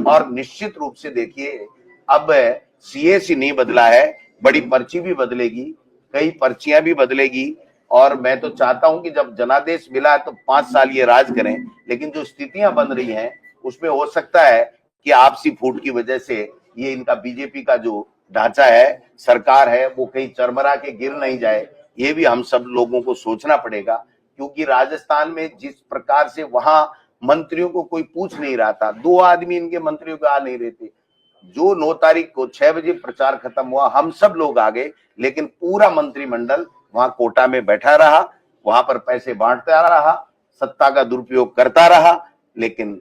और निश्चित रूप से देखिए, अब सीएसी नहीं बदला है, बड़ी पर्ची भी बदलेगी, कई पर्चियां भी बदलेगी। और मैं तो चाहता हूं कि जब जनादेश मिला है तो 5 साल ये राज करें, लेकिन जो स्थितियां बन रही हैं उसमें हो सकता है कि आपसी फूट की वजह से ये इनका बीजेपी का जो ढांचा है, सरकार है, वो कहीं चरमरा के गिर नहीं जाए। ये भी हम सब लोगों को सोचना पड़ेगा, क्योंकि राजस्थान में जिस प्रकार से वहां मंत्रियों को कोई पूछ नहीं रहा था, 2 आदमी इनके मंत्रियों को आ नहीं रहे थे। जो 9 तारीख को 6 बजे प्रचार खत्म हुआ, हम सब लोग आ गए, लेकिन पूरा मंत्रिमंडल वहां कोटा में बैठा रहा, वहां पर पैसे बांटता रहा, सत्ता का दुरुपयोग करता रहा। लेकिन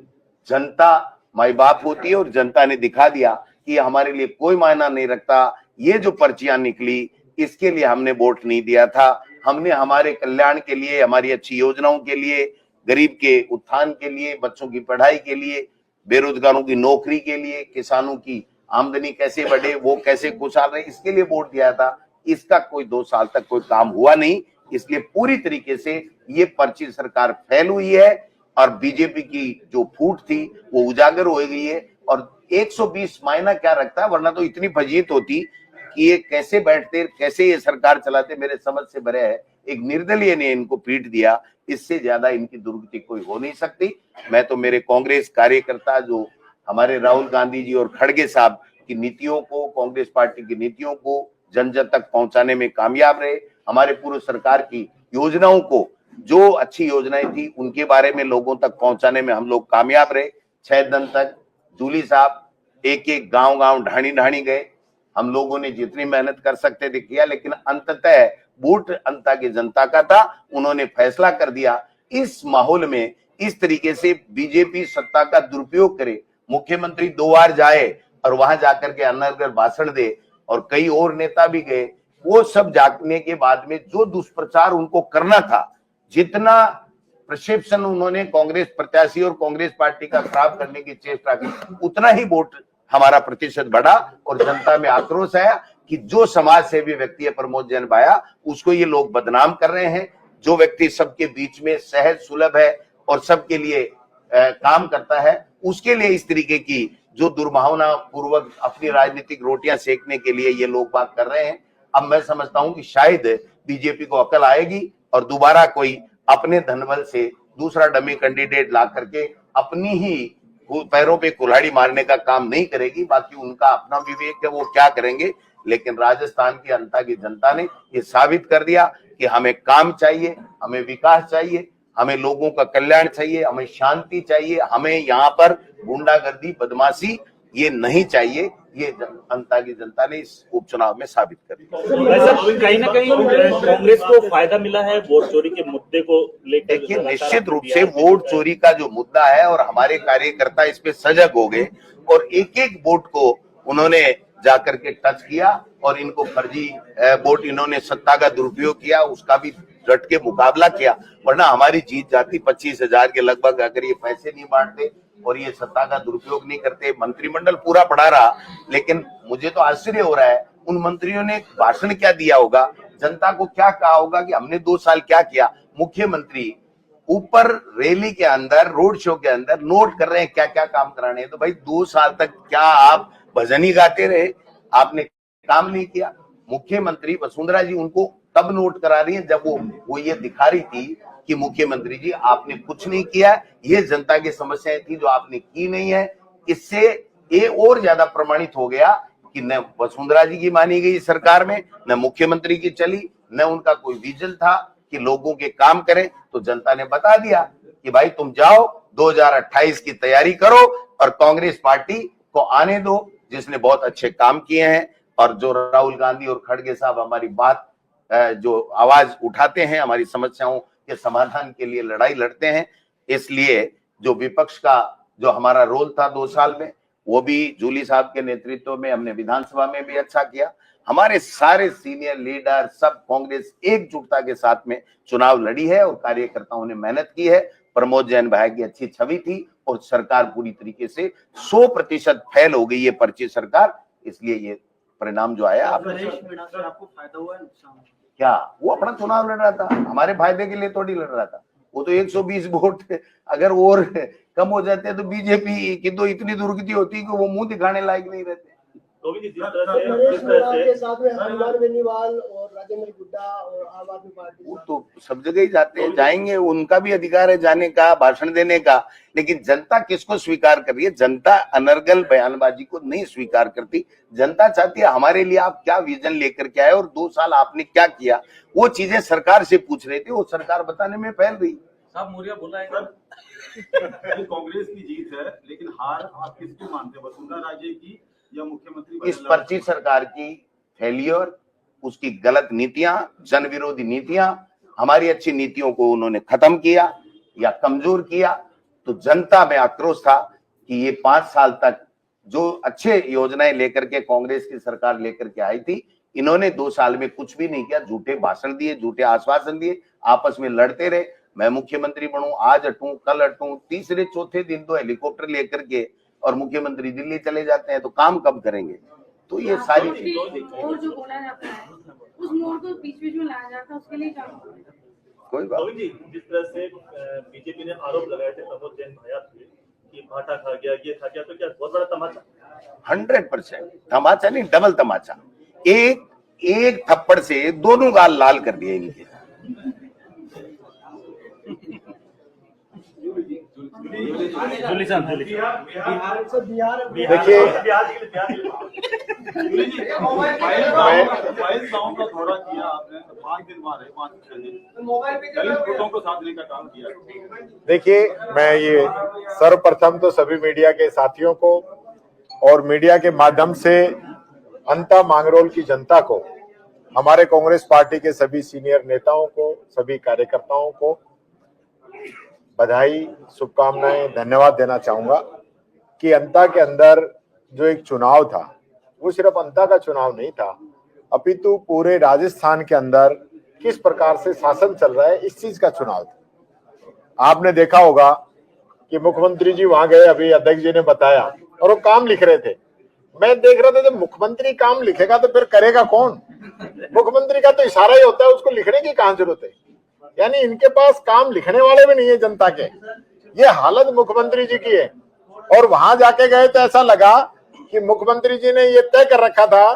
जनता माई बाप होती है और जनता ने दिखा दिया कि हमारे लिए कोई मायना नहीं रखता। ये जो पर्चियां निकली, इसके लिए हमने वोट नहीं दिया था। हमने हमारे कल्याण के लिए, हमारी अच्छी योजनाओं के लिए, गरीब के उत्थान के लिए, बच्चों की पढ़ाई के लिए, बेरोजगारों की नौकरी के लिए, किसानों की आमदनी कैसे बढ़े, वो कैसे खुशहाल रहे, इसके लिए वोट दिया था। इसका कोई 2 साल तक कोई काम हुआ नहीं। इसलिए पूरी तरीके से ये पर्ची सरकार फैल हुई है और बीजेपी की जो फूट थी वो उजागर हो गई है। और 120 मायना क्या रखता है, वरना तो इतनी फजीयत होती कि ये कैसे बैठते, कैसे ये सरकार चलाते, मेरे समझ से भरे है। एक निर्दलीय ने इनको पीट दिया, इससे ज्यादा इनकी दुर्गति कोई हो नहीं सकती। मैं तो मेरे कांग्रेस कार्यकर्ता, जो हमारे राहुल गांधी जी और खड़गे साहब की नीतियों को, कांग्रेस पार्टी की नीतियों को जन जन तक पहुंचाने में कामयाब रहे, हमारे पूर्व सरकार की योजनाओं को, जो अच्छी योजनाएं थी उनके बारे में लोगों तक पहुंचाने में हम लोग कामयाब रहे। 6 दिन तक जूली साहब एक एक गांव गांव ढाणी ढाणी गए, हम लोगों ने जितनी मेहनत कर सकते थे किया, लेकिन अंततः वोट अंता की जनता का था, उन्होंने फैसला कर दिया। इस माहौल में इस तरीके से बीजेपी सत्ता का दुरुपयोग करे, मुख्यमंत्री 2 बार जाए और वहां जाकर के अनर्गल भाषण दे, और कई और नेता भी गए, वो सब जाने के बाद में जो दुष्प्रचार उनको करना था, जितना प्रशिक्षण उन्होंने कांग्रेस प्रत्याशी और कांग्रेस पार्टी का खराब करने की चेष्टा की, उतना ही वोट हमारा प्रतिशत बढ़ा और जनता में आक्रोश आया कि जो समाज सेवी व्यक्ति है प्रमोद जैन भाया, उसको ये लोग बदनाम कर रहे हैं। जो व्यक्ति सबके बीच में सहज सुलभ है और सबके लिए काम करता है, उसके लिए इस तरीके की जो दुर्भावना पूर्वक अपनी राजनीतिक रोटियां सेकने के लिए ये लोग बात कर रहे हैं। अब मैं समझता हूं कि शायद बीजेपी को अकल आएगी और दोबारा कोई अपने धनबल से दूसरा डमी कैंडिडेट ला करके अपनी ही पैरों पे कुल्हाड़ी मारने का काम नहीं करेगी। बाकी उनका अपना विवेक है, वो क्या करेंगे। लेकिन राजस्थान की अंता की जनता ने ये साबित कर दिया कि हमें काम चाहिए, हमें विकास चाहिए, हमें लोगों का कल्याण चाहिए, हमें शांति चाहिए, हमें यहाँ पर गुंडागर्दी बदमाशी ये नहीं चाहिए। ये अंता की जनता ने इस उपचुनाव में साबित कर दिया। कहीं ना कहीं कांग्रेस को फायदा मिला है वोट चोरी के मुद्दे को लेकर। देखिए, निश्चित रूप से वोट चोरी का जो मुद्दा है, और हमारे कार्यकर्ता इस पे सजग हो गए और एक एक वोट को उन्होंने जाकर के टच किया और इनको फर्जी वोट, इन्होंने सत्ता का दुरुपयोग किया, उसका भी डट के मुकाबला किया। वरना हमारी जीत जाती 25,000 के लगभग, अगर ये पैसे नहीं बांटते और ये सत्ता का दुरुपयोग नहीं करते। मंत्रिमंडल पूरा पड़ा रहा, लेकिन मुझे तो आश्चर्य हो रहा है उन मंत्रियों ने भाषण क्या दिया होगा, जनता को क्या कहा होगा कि हमने 2 साल क्या किया। मुख्यमंत्री ऊपर रैली के अंदर, रोड शो के अंदर नोट कर रहे हैं क्या क्या काम कराने हैं। तो भाई 2 साल तक क्या आप भजन ही गाते रहे, आपने काम नहीं किया। मुख्यमंत्री वसुंधरा जी उनको तब नोट करा रही है जब वो ये दिखा रही थी कि मुख्यमंत्री जी आपने कुछ नहीं किया, ये जनता की समस्याएं थी जो आपने की नहीं है। इससे ये और ज्यादा प्रमाणित हो गया कि न वसुंधरा जी की मानी गई सरकार में, न मुख्यमंत्री की चली, न उनका कोई विजन था कि लोगों के काम करें। तो जनता ने बता दिया कि भाई तुम जाओ 2028 की तैयारी करो और कांग्रेस पार्टी को आने दो, जिसने बहुत अच्छे काम किए हैं। और जो राहुल गांधी और खड़गे साहब हमारी बात, जो आवाज उठाते हैं, हमारी समस्याओं के समाधान के लिए लड़ाई लड़ते हैं, इसलिए जो विपक्ष का जो हमारा रोल था 2 साल में, वो भी जूली साहब के नेतृत्व में हमने विधानसभा में भी अच्छा किया। हमारे सारे सीनियर लीडर सब कांग्रेस एकजुटता के साथ में चुनाव लड़ी है और कार्यकर्ताओं ने मेहनत की है। प्रमोद जैन भाई की अच्छी छवि थी और सरकार पूरी तरीके से 100% फेल हो गई है पर्ची सरकार, इसलिए ये परिणाम जो आया। आपको फायदा हुआ, नुकसान क्या? वो अपना चुनाव लड़ रहा था, हमारे फायदे के लिए थोड़ी लड़ रहा था। वो तो 120 वोट अगर और कम हो जाते हैं तो बीजेपी की तो इतनी दुर्गति होती है कि वो मुंह दिखाने लायक नहीं रहते। गोविंद जी, नरेश गुलाब के साथ में हनुमान बेनीवाल और राजेंद्र गुड्डा और आम आदमी पार्टी वो तो सब जगह ही जाते हैं, जाएंगे, उनका भी अधिकार है जाने का, भाषण देने का, लेकिन जनता किसको स्वीकार कर रही है? जनता अनर्गल बयानबाजी को नहीं स्वीकार करती। जनता चाहती है हमारे लिए आप क्या विजन लेकर के आए और 2 साल आपने क्या किया, वो चीजें सरकार से पूछ रहे थे, वो सरकार बताने में फैल रही। साहब मौर्य बोला है कांग्रेस की जीत है, लेकिन हार आप किसको मानते हैं, वसुंधरा राजे की या मुख्यमंत्री? इस पर्ची सरकार की फेलियर, उसकी गलत नीतियां, जन विरोधी नीतियां, हमारी अच्छी नीतियों को उन्होंने खत्म किया या कमजोर किया। तो जनता में आक्रोश था कि ये 5 साल तक जो अच्छे योजनाएं लेकर के कांग्रेस की सरकार लेकर के आई थी, इन्होंने 2 साल में कुछ भी नहीं किया। झूठे भाषण दिए, झूठे आश्वासन दिए, आपस में लड़ते रहे। मैं मुख्यमंत्री बनूं, आज हटूं, कल हटूं, तीसरे चौथे दिन तो हेलीकॉप्टर लेकर के और मुख्यमंत्री दिल्ली चले जाते हैं, तो काम कब करेंगे? तो ये सारी चीज और जो बोला जाता है उस मोड़ को बीच में लाया जाता है, उसके लिए काम कोई बात। गोविंद जी, जिस तरह से बीजेपी ने आरोप लगाए थे प्रमोद जैन भाया थे कि भाटा खा गया, ये खा गया, तो क्या बहुत बड़ा तमाचा? 100% तमाचा नहीं, डबल तमाचा। एक थप्पड़ से दोनों गाल लाल कर दिए इनके। देखिए, गांव का दौरा किया आपने, 5 दिन वहां रहे, 5-6 दिन दलित वोटों को साधने का काम किया। देखिए, मैं ये सर्वप्रथम तो सभी मीडिया के साथियों को और मीडिया के माध्यम से अंता मांगरोल की जनता को, हमारे कांग्रेस पार्टी के सभी सीनियर नेताओं को, सभी कार्यकर्ताओं को बधाई, शुभकामनाएं, धन्यवाद देना चाहूंगा कि अंता के अंदर जो एक चुनाव था, वो सिर्फ अंता का चुनाव नहीं था, अपितु पूरे राजस्थान के अंदर किस प्रकार से शासन चल रहा है, इस चीज का चुनाव था। आपने देखा होगा कि मुख्यमंत्री जी वहां गए, अभी अध्यक्ष जी ने बताया, और वो काम लिख रहे थे। मैं देख रहा था जब मुख्यमंत्री काम लिखेगा तो फिर करेगा कौन? मुख्यमंत्री का तो इशारा ही होता है, उसको लिखने की कहां जरूरत है? यानी इनके पास काम लिखने वाले भी नहीं है जनता के। ये हालत मुख्यमंत्री जी की है। और वहां जाके गए तो ऐसा लगा कि मुख्यमंत्री जी ने ये तय कर रखा था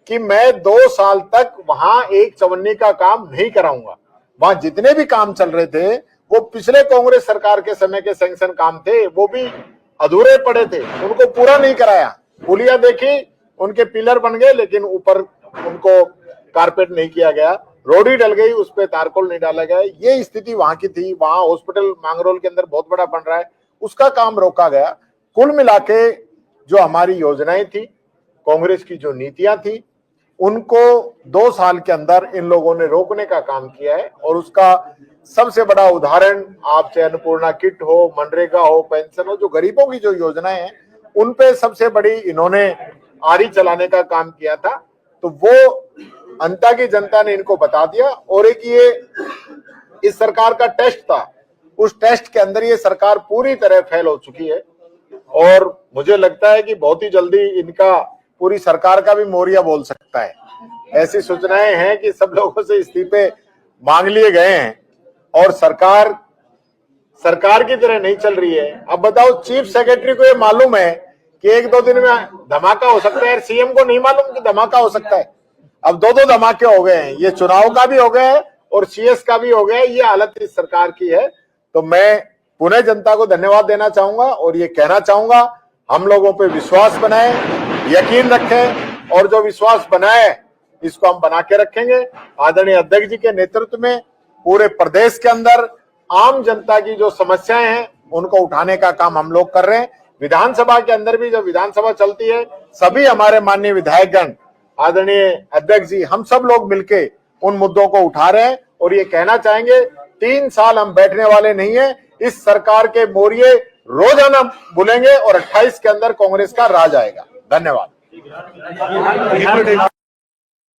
कि मैं 2 साल तक वहां एक चवन्नी का काम नहीं कराऊंगा। वहां जितने भी काम चल रहे थे वो पिछले कांग्रेस सरकार के समय के सैंक्शन काम थे, वो भी अधूरे पड़े थे, उनको पूरा नहीं कराया। पुलिया देखी, उनके पिलर बन गए, लेकिन ऊपर उनको कारपेट नहीं किया गया। रोडी डल गई, उस पे तारकोल नहीं डाला गया। ये स्थिति वहां की थी। वहां हॉस्पिटल मांगरोल के अंदर बहुत बड़ा बन रहा है, उसका काम रोका गया। कुल मिलाके जो हमारी योजनाएं थी, कांग्रेस की जो नीतियां थी, उनको 2 साल के अंदर इन लोगों ने रोकने का काम किया है। और उसका सबसे बड़ा उदाहरण, आप चाहे अन्नपूर्णा किट हो, मनरेगा हो, पेंशन हो, जो गरीबों की जो योजनाएं हैं, उन पे सबसे बड़ी इन्होंने आरी चलाने का काम किया था। तो वो अंता की जनता ने इनको बता दिया। और एक ये इस सरकार का टेस्ट था, उस टेस्ट के अंदर ये सरकार पूरी तरह फेल हो चुकी है। और मुझे लगता है कि बहुत ही जल्दी इनका पूरी सरकार का भी मौर्य बोल सकता है। ऐसी सूचनाएं हैं कि सब लोगों से इस्तीफे मांग लिए गए हैं और सरकार की तरह नहीं चल रही है। अब बताओ, चीफ सेक्रेटरी को ये मालूम है कि 1-2 दिन में धमाका हो सकता है, सीएम को नहीं मालूम कि धमाका हो सकता है। अब 2 धमाके हो गए हैं, ये चुनाव का भी हो गया है और सीएस का भी हो गया है। ये हालत इस सरकार की है। तो मैं पुनः जनता को धन्यवाद देना चाहूंगा और ये कहना चाहूंगा, हम लोगों पे विश्वास बनाए, यकीन रखें, और जो विश्वास बनाए इसको हम बना के रखेंगे। आदरणीय अध्यक्ष जी के नेतृत्व में पूरे प्रदेश के अंदर आम जनता की जो समस्याएं हैं उनको उठाने का काम हम लोग कर रहे हैं। विधानसभा के अंदर भी जब विधानसभा चलती है, सभी हमारे माननीय विधायकगण, आदरणीय अध्यक्ष जी, हम सब लोग मिलके उन मुद्दों को उठा रहे हैं। और ये कहना चाहेंगे, 3 साल हम बैठने वाले नहीं है। इस सरकार के मौर्य रोजाना बुलेंगे और 28 के अंदर कांग्रेस का राज आएगा। धन्यवाद।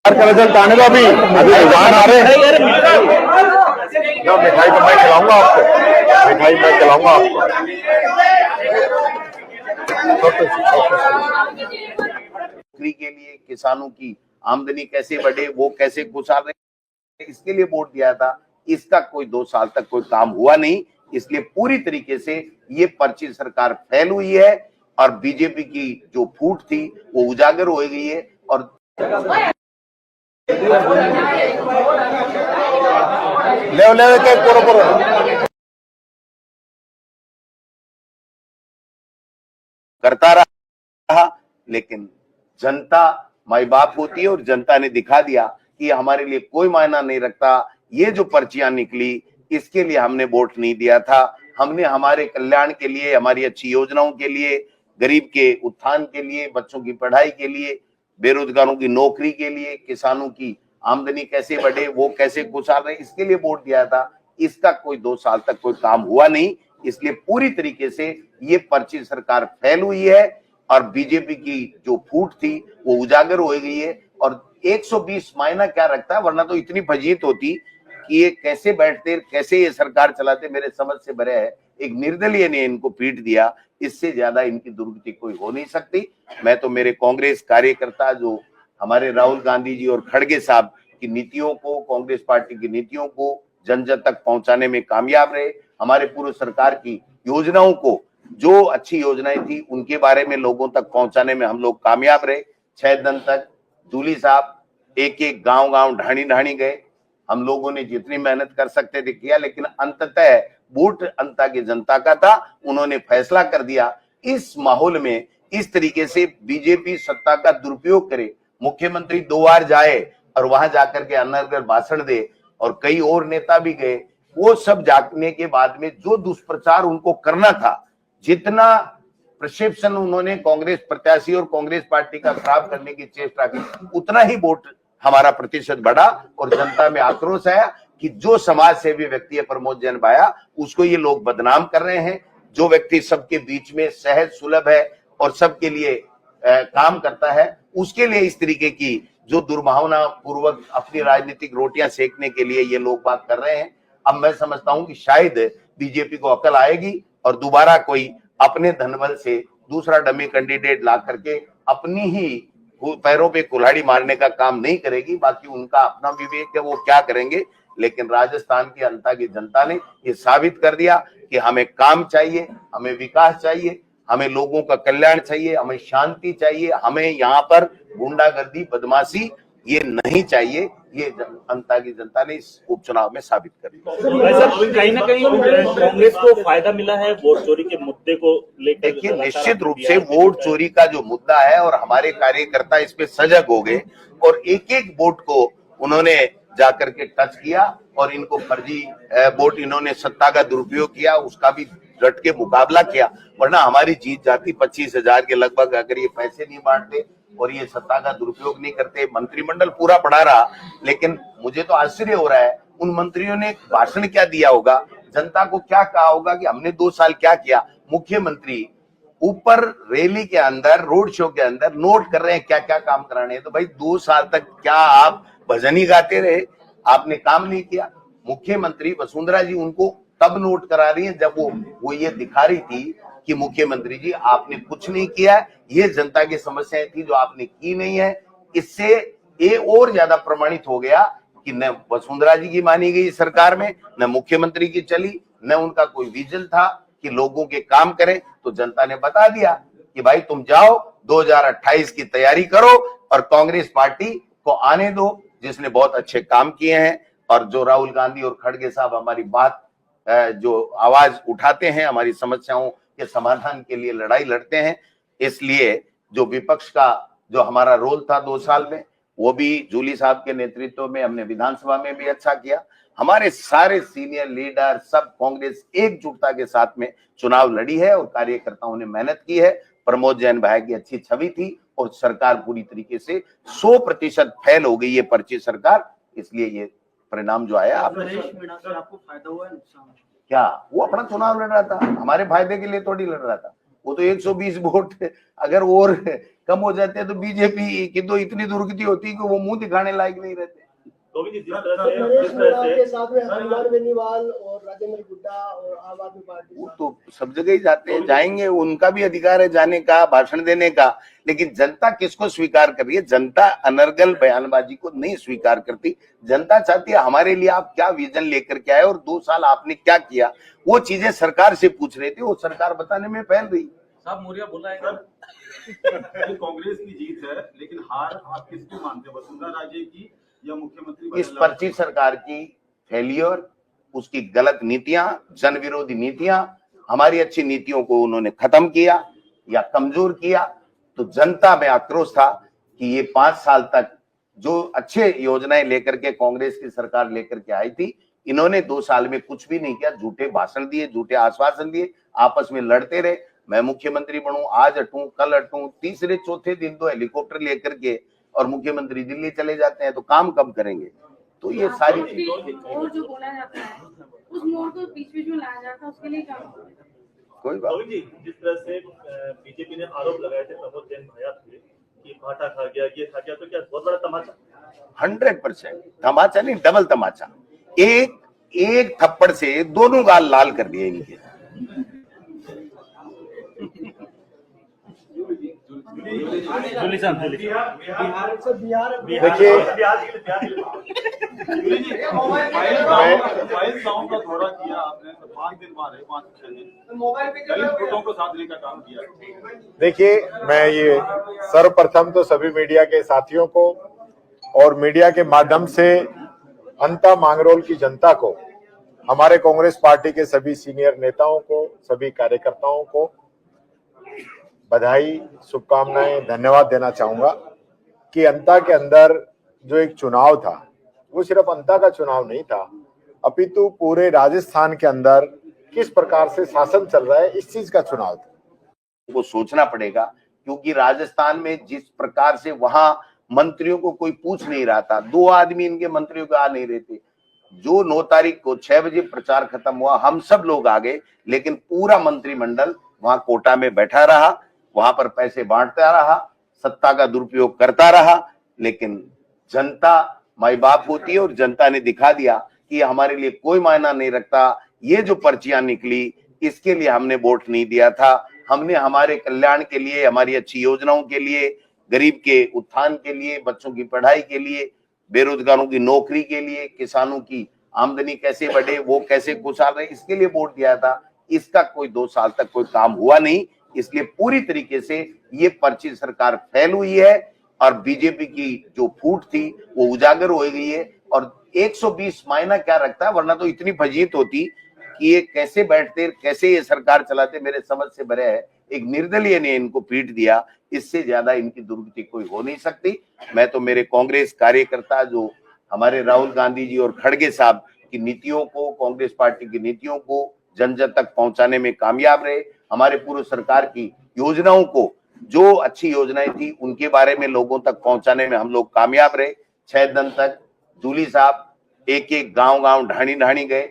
रिजल्ट आने का अभी रुझान आ रहे हैं। मिठाई तो मैं खिलाऊंगा आपको, मिठाई मैं खिलाऊंगा आपको। नौकरी के लिए किसानों की आमदनी कैसे बढ़े, वो कैसे गुजार रहे, इसके लिए वोट दिया था। इसका कोई 2 साल तक कोई काम हुआ नहीं। इसलिए पूरी तरीके से ये पर्ची सरकार फेल हुई है और बीजेपी की जो फूट थी वो उजागर हो गई है। और ले के पूरा करता रहा, लेकिन जनता माई बाप होती है और जनता ने दिखा दिया कि हमारे लिए कोई मायना नहीं रखता। ये जो पर्चियां निकली इसके लिए हमने वोट नहीं दिया था। हमने हमारे कल्याण के लिए, हमारी अच्छी योजनाओं के लिए, गरीब के उत्थान के लिए, बच्चों की पढ़ाई के लिए, बेरोजगारों की नौकरी के लिए, किसानों की आमदनी कैसे बढ़े, वो कैसे खुशहाल रहे, इसके लिए वोट दिया था। इसका कोई 2 साल तक कोई काम हुआ नहीं। इसलिए पूरी तरीके से ये पर्ची सरकार फेल हुई है और बीजेपी की जो फूट थी वो उजागर हो गई है। और 120 मायना क्या रखता है, वरना तो इतनी फजीत होती कि ये कैसे बैठते, कैसे ये सरकार चलाते, मेरे समझ से बरे है। एक निर्दलीय ने इनको पीट दिया, इससे ज्यादा इनकी दुर्गति कोई हो नहीं सकती। मैं तो मेरे कांग्रेस कार्यकर्ता जो हमारे राहुल गांधी जी और खड़गे साहब की नीतियों को, कांग्रेस पार्टी की नीतियों को जन जन तक पहुंचाने में कामयाब रहे। हमारे पूर्व सरकार की योजनाओं को, जो अच्छी योजनाएं थी उनके बारे में लोगों तक पहुंचाने में हम लोग कामयाब रहे। 6 दिन तक जूली साहब एक एक गांव ढाणी ढाणी गए। हम लोगों ने जितनी मेहनत कर सकते थे किया, लेकिन अंततः वोट अंता की जनता का था, उन्होंने फैसला कर दिया। इस माहौल में इस तरीके से बीजेपी सत्ता का दुरुपयोग करे, मुख्यमंत्री 2 बार जाए और वहां जाकर के अनर्गल भाषण दे, और कई और नेता भी गए, वो सब जाने के बाद में जो दुष्प्रचार उनको करना था, जितना प्रक्षेपण उन्होंने कांग्रेस प्रत्याशी और कांग्रेस पार्टी का खराब करने की चेष्टा की, उतना ही वोट हमारा प्रतिशत बढ़ा और जनता में आक्रोश आया कि जो समाज सेवी व्यक्ति है प्रमोद जैन भाया, उसको ये लोग बदनाम कर रहे हैं। जो व्यक्ति सबके बीच में सहज सुलभ है और सबके लिए काम करता है, उसके लिए इस तरीके की जो दुर्भावना पूर्वक अपनी राजनीतिक रोटियां सेकने के लिए ये लोग बात कर रहे हैं। अब मैं समझता हूं कि शायद बीजेपी को अकल आएगी और दोबारा कोई अपने धनबल से दूसरा डमी कैंडिडेट ला करके अपनी ही पैरों पे कुल्हाड़ी मारने का काम नहीं करेगी। बाकी उनका अपना विवेक है, वो क्या करेंगे। लेकिन राजस्थान की अंता की जनता ने ये साबित कर दिया कि हमें काम चाहिए, हमें विकास चाहिए, हमें लोगों का कल्याण चाहिए, हमें शांति चाहिए, हमें यहाँ पर गुंडागर्दी बदमाशी ये नहीं चाहिए। ये अंता की जनता ने इस उपचुनाव में साबित कर दिया। भाई साहब, कहीं ना कहीं कांग्रेस को फायदा मिला है वोट चोरी के मुद्दे को लेकर। देखिए, निश्चित रूप से वोट चोरी का जो मुद्दा है और हमारे कार्यकर्ता इस पे सजग हो गए और एक एक वोट को उन्होंने जाकर के टच किया और इनको फर्जी वोट, इन्होंने सत्ता का दुरुपयोग किया, उसका भी डट के मुकाबला किया। वरना हमारी जीत जाती 25,000 के लगभग अगर ये पैसे नहीं बांटते और ये सत्ता का दुरुपयोग नहीं करते। मंत्रिमंडल पूरा पड़ा रहा, लेकिन मुझे तो आश्चर्य हो रहा है उन मंत्रियों ने भाषण क्या दिया होगा, जनता को क्या कहा होगा कि हमने 2 साल क्या किया। मुख्यमंत्री ऊपर रैली के अंदर, रोड शो के अंदर नोट कर रहे हैं क्या क्या काम कराने हैं। तो भाई 2 साल तक क्या आप भजन ही गाते रहे, आपने काम नहीं किया। मुख्यमंत्री वसुंधरा जी उनको तब नोट करा रही है जब वो ये दिखा रही थी कि मुख्यमंत्री जी आपने कुछ नहीं किया, ये जनता की समस्याएं थी जो आपने की नहीं है। इससे ये और ज्यादा प्रमाणित हो गया कि न वसुंधरा जी की मानी गई सरकार में, न मुख्यमंत्री की चली, न उनका कोई विजन था कि लोगों के काम करें। तो जनता ने बता दिया कि भाई तुम जाओ 2028 की तैयारी करो और कांग्रेस पार्टी को आने दो, जिसने बहुत अच्छे काम किए हैं। और जो राहुल गांधी और खड़गे साहब हमारी बात जो आवाज उठाते हैं, हमारी समस्याओं के समाधान के लिए लड़ाई लड़ते हैं, इसलिए जो विपक्ष का जो हमारा रोल था 2 साल में, वो भी जूली साहब के नेतृत्व में हमने विधानसभा में भी अच्छा किया। हमारे सारे सीनियर लीडर सब कांग्रेस एकजुटता के साथ में चुनाव लड़ी है और कार्यकर्ताओं ने मेहनत की है। प्रमोद जैन भाई की अच्छी छवि थी और सरकार पूरी तरीके से 100% फेल हो गई है पर्ची सरकार। इसलिए ये परिणाम जो आया आपको फायदा हुआ है, नुकसान क्या, वो अपना चुनाव लड़ रहा था, हमारे फायदे के लिए थोड़ी लड़ रहा था। वो तो 120 वोट अगर और कम हो जाते तो बीजेपी की तो इतनी दुर्गति होती कि वो मुंह दिखाने लायक नहीं रहते। गोविंद जी, नरेश मीणा के साथ में हनुमान बेनीवाल और राजेंद्र गुड्डा और आम आदमी पार्टी वो तो सब जगह ही जाते हैं, जाएंगे, उनका भी अधिकार है जाने का, भाषण देने का। लेकिन जनता किसको स्वीकार कर रही है? जनता अनर्गल बयानबाजी को नहीं स्वीकार करती। जनता चाहती है हमारे लिए आप क्या विजन लेकर के आए और 2 साल आपने क्या किया, वो चीजें सरकार से पूछ रहे थे, वो सरकार बताने में फैल रही। साहब मौर्य बोला है ये कांग्रेस की जीत है, लेकिन हार आप किसको मानते हैं, वसुंधरा राजे की या मुख्यमंत्री? इस पर्ची सरकार की फेलियर, उसकी गलत नीतियां, जन विरोधी नीतियां, हमारी अच्छी नीतियों को उन्होंने खत्म किया या कमजोर किया। तो जनता में आक्रोश था कि ये 5 साल तक जो अच्छे योजनाएं लेकर के कांग्रेस की सरकार लेकर के आई थी, इन्होंने 2 साल में कुछ भी नहीं किया। झूठे भाषण दिए, झूठे आश्वासन दिए, आपस में लड़ते रहे। मैं मुख्यमंत्री बनूं, आज हटूं, कल हटूं, तीसरे चौथे दिन तो हेलीकॉप्टर लेकर के और मुख्यमंत्री दिल्ली चले जाते हैं, तो काम कब करेंगे? तो ये सारी और जो बोला जाता है उस मोड़ को बीच बीच में लाया जाता है, उसके लिए क्या होगा? कोई बात। गोविंद जी, जिस तरह से बीजेपी ने आरोप लगाए थे प्रमोद जैन भाया पे कि भाटा खा गया, ये खा गया, तो क्या बहुत बड़ा तमाचा? 100% तमाचा नहीं, डबल तमाचा। एक थप्पड़ से दोनों गाल लाल कर दिए इनके। देखिए, बाईस गाँव का दौरा किया आपने, 5 दिन बाद है, 5-6 दिन दलित वोटों को साधने का काम किया। देखिए, मैं ये सर्वप्रथम तो सभी मीडिया के साथियों को और मीडिया के माध्यम से अंता मांगरोल की जनता को, हमारे कांग्रेस पार्टी के सभी सीनियर नेताओं को, सभी कार्यकर्ताओं को बधाई, शुभकामनाएं, धन्यवाद देना चाहूंगा कि अंता के अंदर जो एक चुनाव था, वो सिर्फ अंता का चुनाव नहीं था, अपितु पूरे राजस्थान के अंदर किस प्रकार से शासन चल रहा है, इस चीज का चुनाव था। वो सोचना पड़ेगा, क्योंकि राजस्थान में जिस प्रकार से वहां मंत्रियों को कोई पूछ नहीं रहा था, 2 आदमी इनके मंत्रियों को आ नहीं रहे थे। जो 9 तारीख को 6 बजे प्रचार खत्म हुआ, हम सब लोग आ गए, लेकिन पूरा मंत्रिमंडल वहां कोटा में बैठा रहा, वहां पर पैसे बांटता रहा, सत्ता का दुरुपयोग करता रहा। लेकिन जनता माई बाप होती है और जनता ने दिखा दिया कि हमारे लिए कोई मायना नहीं रखता। ये जो पर्चियां निकली, इसके लिए हमने वोट नहीं दिया था। हमने हमारे कल्याण के लिए, हमारी अच्छी योजनाओं के लिए, गरीब के उत्थान के लिए, बच्चों की पढ़ाई के लिए, बेरोजगारों की नौकरी के लिए, किसानों की आमदनी कैसे बढ़े, वो कैसे खुशहाल रहे, इसके लिए वोट दिया था। इसका कोई 2 साल तक कोई काम हुआ नहीं। इसलिए पूरी तरीके से ये पर्ची सरकार फेल हुई है और बीजेपी की जो फूट थी वो उजागर हो गई है। और 120 मायना क्या रखता है, वरना तो इतनी फजीत होती कि ये कैसे बैठते, कैसे ये सरकार चलाते, मेरे समझ से बड़े है। एक निर्दलीय ने इनको पीट दिया, इससे ज्यादा इनकी दुर्गति कोई हो नहीं सकती। मैं तो मेरे कांग्रेस कार्यकर्ता, जो हमारे राहुल गांधी जी और खड़गे साहब की नीतियों को, कांग्रेस पार्टी की नीतियों को जन जन तक पहुंचाने में कामयाब रहे। हमारे पूर्व सरकार की योजनाओं को, जो अच्छी योजनाएं थी, उनके बारे में लोगों तक पहुंचाने में हम लोग कामयाब रहे। 6 दिन तक जूली साहब एक गांव ढाणी गए।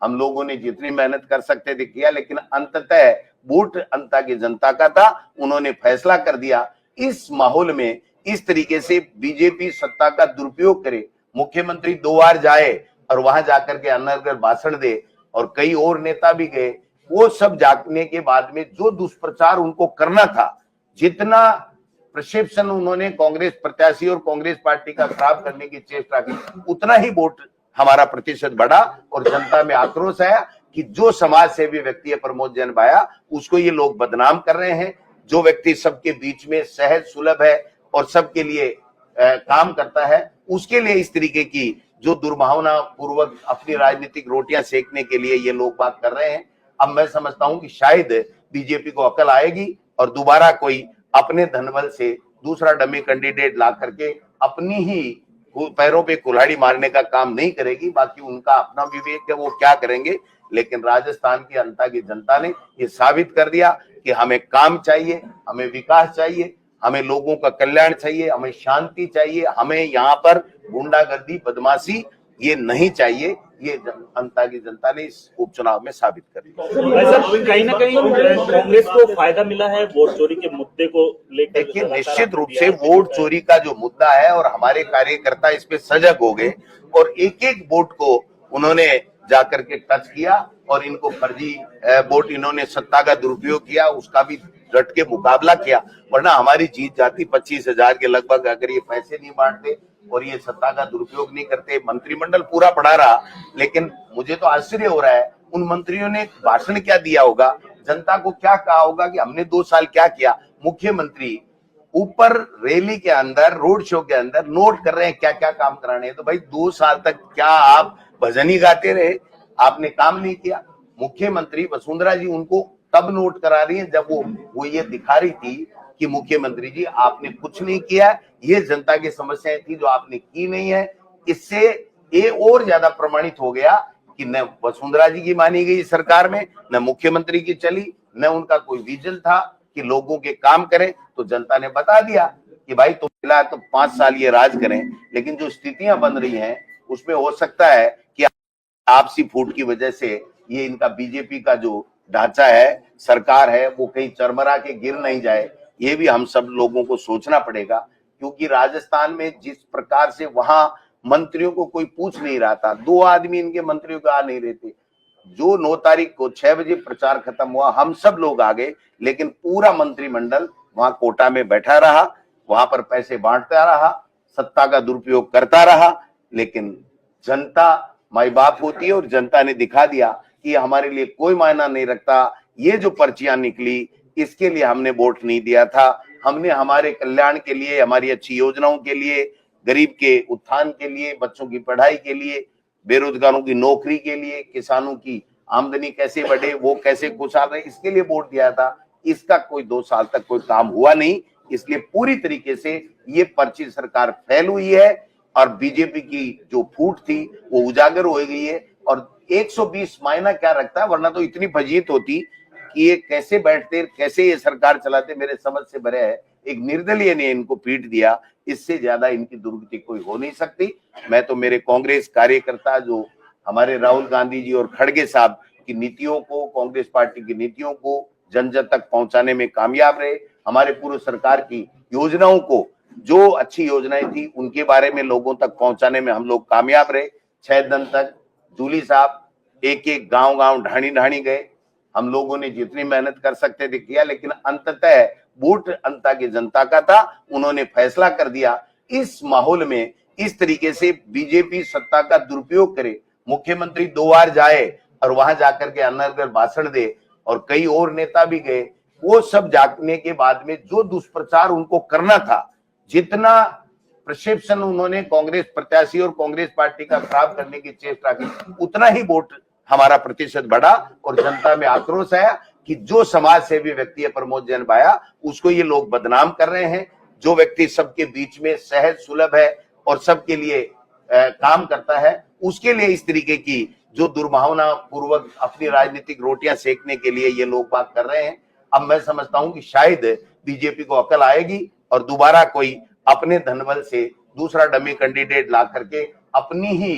हम लोगों ने जितनी मेहनत कर सकते थे किया, लेकिन अंततः वोट अंता की जनता का था, उन्होंने फैसला कर दिया। इस माहौल में इस तरीके से बीजेपी सत्ता का दुरुपयोग करे, मुख्यमंत्री 2 बार जाए और वहां जाकर के अनर्गल भाषण दे, और कई और नेता भी गए, वो सब जाने के बाद में जो दुष्प्रचार उनको करना था, जितना प्रक्षेपण उन्होंने कांग्रेस प्रत्याशी और कांग्रेस पार्टी का खराब करने की चेष्टा की, उतना ही वोट हमारा प्रतिशत बढ़ा और जनता में आक्रोश आया कि जो समाज सेवी व्यक्ति है प्रमोद जैन भाया, उसको ये लोग बदनाम कर रहे हैं। जो व्यक्ति सबके बीच में सहज सुलभ है और सबके लिए काम करता है, उसके लिए इस तरीके की जो दुर्भावना पूर्वक अपनी राजनीतिक रोटियां सेकने के लिए ये लोग बात कर रहे हैं। अब मैं समझता हूं कि शायद बीजेपी को अकल आएगी और दोबारा कोई अपने धनबल से दूसरा डमी कैंडिडेट ला करके अपनी ही पैरों पे कुल्हाड़ी मारने का काम नहीं करेगी। बाकी उनका अपना विवेक है, वो क्या करेंगे। लेकिन राजस्थान की अंता की जनता ने ये साबित कर दिया कि हमें काम चाहिए, हमें विकास चाहिए, हमें लोगों का कल्याण चाहिए, हमें शांति चाहिए, हमें यहाँ पर गुंडागर्दी, बदमाशी ये नहीं चाहिए। ये जनता की जनता ने इस उपचुनाव में साबित कर दिया। भाई साहब, कहीं ना कहीं कांग्रेस को फायदा मिला है वोट चोरी के मुद्दे को लेकर। देखिए, निश्चित रूप से वोट चोरी का जो मुद्दा है और हमारे कार्यकर्ता इस पे सजग हो गए और एक एक वोट को उन्होंने जाकर के टच किया और इनको फर्जी वोट, इन्होंने सत्ता का दुरुपयोग किया, उसका भी डट के मुकाबला किया। वरना हमारी जीत जाती 25,000 के लगभग अगर ये पैसे नहीं बांटते और ये सत्ता का दुरुपयोग नहीं करते। मंत्रिमंडल पूरा पड़ा रहा, लेकिन मुझे तो आश्चर्य हो रहा है उन मंत्रियों ने भाषण क्या दिया होगा, जनता को क्या कहा होगा कि हमने 2 साल क्या किया। मुख्यमंत्री ऊपर रैली के अंदर, रोड शो के अंदर नोट कर रहे हैं क्या क्या काम कराने हैं। तो भाई 2 साल तक क्या आप भजन ही गाते रहे, आपने काम नहीं किया। मुख्यमंत्री वसुंधरा जी उनको तब नोट करा रही है जब वो ये दिखा रही थी कि मुख्यमंत्री जी आपने कुछ नहीं किया, ये जनता की समस्याएं थी जो आपने की नहीं है। इससे ये और ज्यादा प्रमाणित हो गया कि न वसुंधरा जी की मानी गई सरकार में, न मुख्यमंत्री की चली, न उनका कोई विजन था कि लोगों के काम करें। तो जनता ने बता दिया कि भाई तुम मिला तो 5 साल ये राज करें, लेकिन जो स्थितियां बन रही हैं उसमें हो सकता है कि आपसी फूट की वजह से ये इनका बीजेपी का जो ढांचा है, सरकार है, वो कहीं चरमरा के गिर नहीं जाए। ये भी हम सब लोगों को सोचना पड़ेगा, क्योंकि राजस्थान में जिस प्रकार से वहां मंत्रियों को कोई पूछ नहीं रहा था, 2 आदमी इनके मंत्रियों को आ नहीं रहे थे। जो 9 तारीख को 6 बजे प्रचार खत्म हुआ, हम सब लोग आ गए, लेकिन पूरा मंत्रिमंडल वहां कोटा में बैठा रहा, वहां पर पैसे बांटता रहा, सत्ता का दुरुपयोग करता रहा। लेकिन जनता माई बाप होती है और जनता ने दिखा दिया कि हमारे लिए कोई मायना नहीं रखता। ये जो पर्चियां निकली इसके लिए हमने वोट नहीं दिया था। हमने हमारे कल्याण के लिए, हमारी अच्छी योजनाओं के लिए, गरीब के उत्थान के लिए, बच्चों की पढ़ाई के लिए, बेरोजगारों की नौकरी के लिए, किसानों की आमदनी कैसे बढ़े, वो कैसे खुशहाल रहे, इसके लिए वोट दिया था। इसका कोई 2 साल तक कोई काम हुआ नहीं। इसलिए पूरी तरीके से ये पर्ची सरकार फैल हुई है और बीजेपी की जो फूट थी वो उजागर हो गई है। और 120 मायना क्या रखता है, वरना तो इतनी फजीयत होती कि ये कैसे बैठते, कैसे ये सरकार चलाते, मेरे समझ से भरे है। एक निर्दलीय ने इनको पीट दिया, इससे ज्यादा इनकी दुर्गति कोई हो नहीं सकती। मैं तो मेरे कांग्रेस कार्यकर्ता जो हमारे राहुल गांधी जी और खड़गे साहब की नीतियों को, कांग्रेस पार्टी की नीतियों को जन जन तक पहुंचाने में कामयाब रहे। हमारे पूर्व सरकार की योजनाओं को, जो अच्छी योजनाएं थी उनके बारे में लोगों तक पहुंचाने में हम लोग कामयाब रहे। 6 दिन तक जूली साहब एक एक गांव ढाणी ढाणी गए, हम लोगों ने जितनी मेहनत कर सकते थे किया, लेकिन अंततः वोट अंता की जनता का था, उन्होंने फैसला कर दिया। इस माहौल में इस तरीके से बीजेपी सत्ता का दुरुपयोग करे, मुख्यमंत्री 2 बार जाए और वहां जाकर के अनर्गल भाषण दे, और कई और नेता भी गए, वो सब जाने के बाद में जो दुष्प्रचार उनको करना था, जितना प्रशिक्षण उन्होंने कांग्रेस प्रत्याशी और कांग्रेस पार्टी का खराब करने की चेष्टा की, उतना ही वोट हमारा प्रतिशत बढ़ा और जनता में आक्रोश आया कि जो समाज सेवी व्यक्ति है प्रमोद जैन भाया, उसको ये लोग बदनाम कर रहे हैं। जो व्यक्ति सबके बीच में सहज सुलभ है और सबके लिए काम करता है, उसके लिए इस तरीके की जो दुर्भावना पूर्वक अपनी राजनीतिक रोटियां सेकने के लिए ये लोग बात कर रहे हैं। अब मैं समझता हूं कि शायद बीजेपी को अकल आएगी और दोबारा कोई अपने धनबल से दूसरा डमी कैंडिडेट ला करके अपनी ही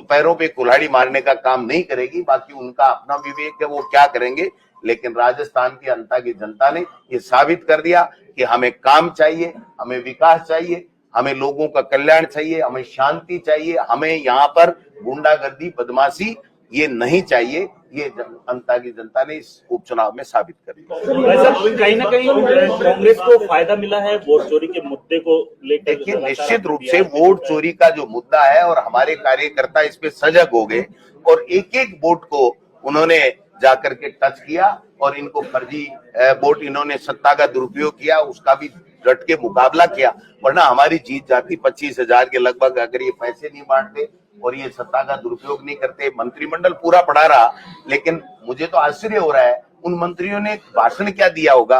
पैरों पे कुल्हाड़ी मारने का काम नहीं करेगी। बाकी उनका अपना विवेक है, वो क्या करेंगे। लेकिन राजस्थान की अंता की जनता ने ये साबित कर दिया कि हमें काम चाहिए, हमें विकास चाहिए, हमें लोगों का कल्याण चाहिए, हमें शांति चाहिए, हमें यहाँ पर गुंडागर्दी बदमाशी ये नहीं चाहिए। ये अंता की जनता ने इस उपचुनाव में साबित कर दिया। भाई साहब, कहीं ना कहीं कांग्रेस को फायदा मिला है वोट चोरी के मुद्दे को लेकर। देखिए, निश्चित रूप से वोट चोरी का जो मुद्दा है और हमारे कार्यकर्ता इस पे सजग हो गए और एक एक वोट को उन्होंने जाकर के टच किया और इनको फर्जी वोट, इन्होंने सत्ता का दुरुपयोग किया, उसका भी डट के मुकाबला किया। वरना हमारी जीत जाती 25,000 के लगभग अगर ये पैसे नहीं बांटते और ये सत्ता का दुरुपयोग नहीं करते। मंत्रिमंडल पूरा पड़ा रहा, लेकिन मुझे तो आश्चर्य हो रहा है उन मंत्रियों ने भाषण क्या दिया होगा।